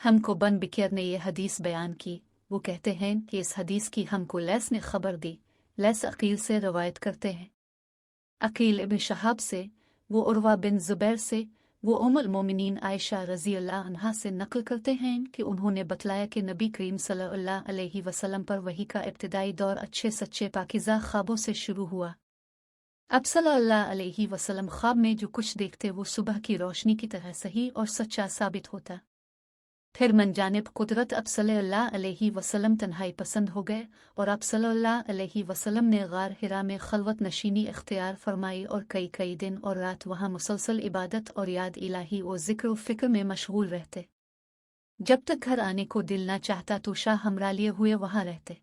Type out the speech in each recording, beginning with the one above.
हमको बन बिकिर ने ये हदीस बयान की। वो कहते हैं कि इस हदीस की हमको लैस ने खबर दी। लैस अकील से रवायत करते हैं, अकील इब्न शहाब से, वो उर्वा बिन ज़ुबैर से, वो उम्मुल मोमिनीन आयशा रज़ी अल्लाह अन्हा से नकल करते हैं कि उन्होंने बतलाया कि नबी करीम सल्लल्लाहु अलैहि वसल्लम पर वही का इब्तिदाई दौर अच्छे सच्चे पाकीज़ा ख्वाबों से शुरू हुआ। अब सल्लल्लाहु अलैहि वसल्लम ख्वाब में जो कुछ देखते वो सुबह की रोशनी की तरह सही और सच्चा साबित होता। फिर मनजानिब कुदरत अब सल्लल्लाहु अलैहि वसल्लम तन्हाई पसंद हो गए और अब सल्लल्लाहु अलैहि वसल्लम ने गार हिरा में खलवत नशीनी इख्तियार फरमाई और कई कई दिन और रात वहाँ मुसलसल इबादत और याद इलाही और ज़िक्र व फ़िक्र में मशगूल रहते। जब तक घर आने को दिल न चाहता तो शाह हमरा लिए हुए वहाँ रहते।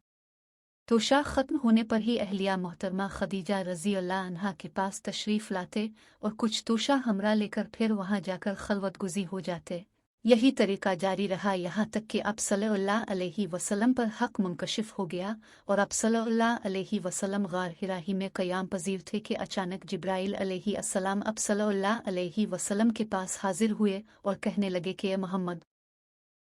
तो शाह ख़त्म होने पर ही अहलिया मोहतरमा खदीजा रज़ी अल्लाह अन्हा के पास तशरीफ़ लाते और कुछ तोशा हमरा लेकर फिर वहाँ जाकर खलवत गुज़ी हो जाते। यही तरीका जारी रहा यहाँ तक कि अब सल्लल्लाहु अलैहि वसल्लम पर हक़ मुनकशिफ हो गया और अब सल्लल्लाहु अलैहि वसल्लम गार हिरा ही में क़याम पज़ीर थे कि अचानक जिब्राइल अलैहि अस्सलाम अब सल्लल्लाहु अलैहि वसल्लम के पास हाजिर हुए और कहने लगे कि मोहम्मद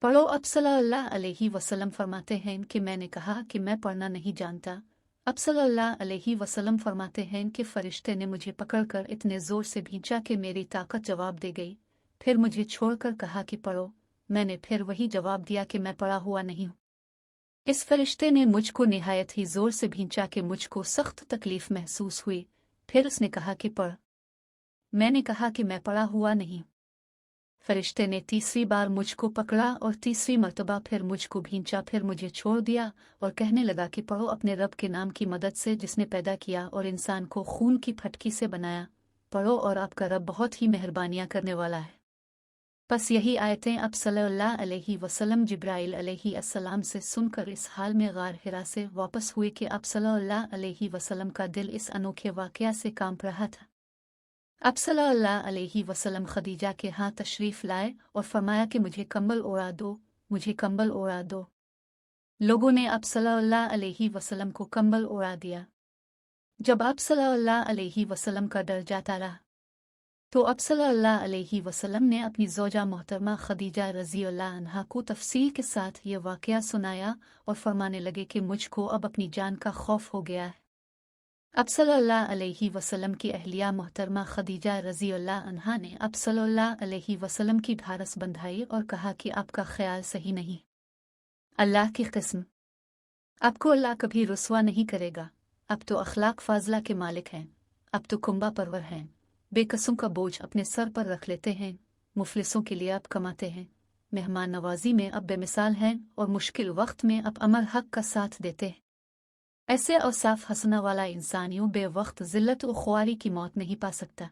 पढ़ो। अब सल्लल्लाहु अलैहि वसल्लम फरमाते हैं कि मैंने कहा कि मैं पढ़ना नहीं जानता। अब सल्लल्लाहु अलैहि वसल्लम फरमाते हैं कि फ़रिश्ते ने मुझे पकड़कर इतने ज़ोर से भींचा कि मेरी ताकत जवाब दे गई। फिर मुझे छोड़कर कहा कि पढ़ो। मैंने फिर वही जवाब दिया कि मैं पढ़ा हुआ नहीं हूँ। इस फरिश्ते ने मुझको निहायत ही ज़ोर से भींचा कि मुझको सख्त तकलीफ़ महसूस हुई। फिर उसने कहा कि पढ़। मैंने कहा कि मैं पढ़ा हुआ नहीं। फरिश्ते ने तीसरी बार मुझको पकड़ा और तीसरी मर्तबा फिर मुझको भींचा, फिर मुझे छोड़ दिया और कहने लगा कि पढ़ो अपने रब के नाम की मदद से जिसने पैदा किया और इंसान को खून की फटकी से बनाया। पढ़ो और आपका रब बहुत ही मेहरबानियाँ करने वाला है। बस यही आयतें अब सल्लल्लाहु अलैहि वसल्लम जिब्राइल अलैहि अस्सलाम से सुनकर इस हाल में गार हिरा से वापस हुए कि अब सल्लल्लाहु अलैहि वसल्लम का दिल इस अनोखे वाक़या से कांप रहा था। अब सल्लल्लाहु अलैहि वसल्लम खदीजा के यहाँ तशरीफ़ लाए और फरमाया कि मुझे कंबल ओढ़ा दो, मुझे कंबल ओढ़ा दो। लोगों ने अब सल्लल्लाहु अलैहि वसल्लम को कंबल ओढ़ा दिया। जब अब सल्लल्लाहु अलैहि वसल्लम का डर जाता रहा तो अब सल्लल्लाहु अलैहि वसल्लम ने अपनी ज़ौजा मोहतरमा खदीजा रज़ी अल्लाह अन्हा को तफसील के साथ ये वाक़या सुनाया और फरमाने लगे कि मुझको अब अपनी जान का खौफ हो गया है। अब सल्लल्लाहु अलैहि वसल्लम की अहलिया मोहतरमा खदीजा रज़ी अल्लाह अन्हा ने अब सल्लल्लाहु अलैहि वसल्लम की ढारस बंधाई और कहा कि आपका ख्याल सही नहीं। अल्लाह की कसम, आपको अल्लाह कभी रुस्वा नहीं करेगा। अब तो अखलाक फाजला के मालिक हैं, अब तो कुंबा परवर हैं, बेकसों का बोझ अपने सर पर रख लेते हैं, मुफलिसों के लिए अब कमाते हैं, मेहमान नवाजी में अब बेमिसाल हैं और मुश्किल वक्त में अब अमर हक का साथ देते हैं। ऐसे औसाफ हसना वाला इंसान यूं बेवक्त ज़िल्लत और ख्वारी की मौत नहीं पा सकता।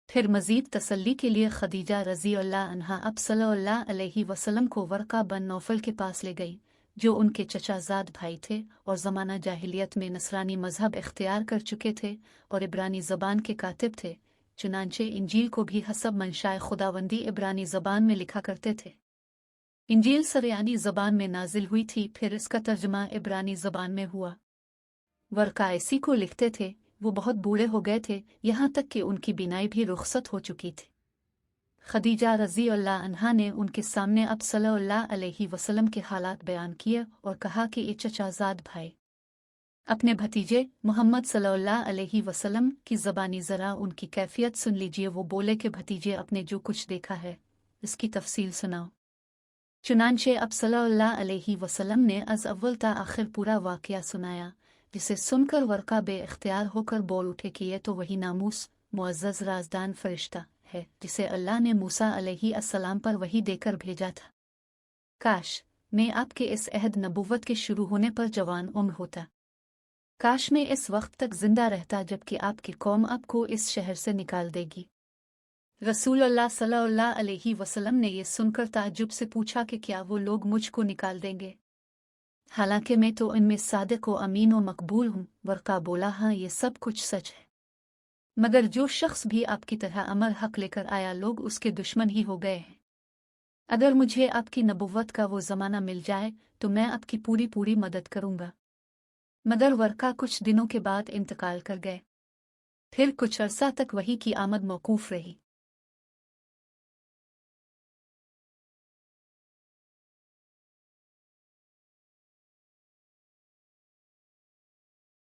फिर मज़ीद तसल्ली के लिए खदीजा रज़ी अल्लाह अन्हा अब सल्लल्लाहु अलैहि वसल्लम को वर्का बन नौफल के पास ले गई, जो उनके चचाज़ाद भाई थे और ज़माना जाहिलियत में नसरानी मज़हब इख्तियार कर चुके थे और इब्रानी ज़बान के कातिब थे। चुनांचे इंजील को भी हसब मंशाए खुदावंदी इब्रानी ज़बान में लिखा करते थे। इंजील सरयानी ज़बान में नाजिल हुई थी, फिर इसका तर्जुमा इब्रानी ज़बान में हुआ। वर्का इसी को लिखते थे। वो बहुत बूढ़े हो गए थे, यहाँ तक कि उनकी बीनाई भी रुखसत हो चुकी थी। खदीजा रज़ी अल्लाह अन्हा ने उनके सामने अब सल्लल्लाहु अलैहि वसल्लम के हालात बयान किए और कहा कि ये चचाज़ाद भाई अपने भतीजे मोहम्मद सल्लल्लाहु अलैहि वसल्लम की ज़बानी ज़रा उनकी कैफियत सुन लीजिए। वो बोले कि भतीजे अपने जो कुछ देखा है इसकी तफसील सुनाओ। चुनांचे अब सल्लल्लाहु अलैहि वसल्लम ने अज़ अव्वल ता आखिर पूरा वाक़या सुनाया, जिसे सुनकर वर्का बेइख्तियार होकर बोल उठे कि यह तो वही नामूस मुअज़्ज़ज़ राज़दान फरिश्ता है जिसे अल्लाह ने मूसा अलैहि अस्सलाम पर वही देकर भेजा था। काश मैं आपके इस अहद नबुव्वत के शुरू होने पर जवान उम्र होता। काश मैं इस वक्त तक जिंदा रहता जबकि आपकी कौम आपको इस शहर से निकाल देगी। रसूलुल्लाह सल्लल्लाहु अलैहि वसल्लम ने ये सुनकर ताज्जुब से पूछा कि क्या वो लोग मुझको निकाल देंगे, हालांकि मैं तो इनमें सादिक व अमीन व मकबूल हूँ। वर्का बोला, हाँ ये सब कुछ सच है, मगर जो शख्स भी आपकी तरह अमर हक लेकर आया लोग उसके दुश्मन ही हो गए हैं। अगर मुझे आपकी नबुव्वत का वो ज़माना मिल जाए तो मैं आपकी पूरी पूरी मदद करूँगा। मगर वर्का कुछ दिनों के बाद इंतकाल कर गए। फिर कुछ अरसा तक वही की आमद मौकूफ़ रही।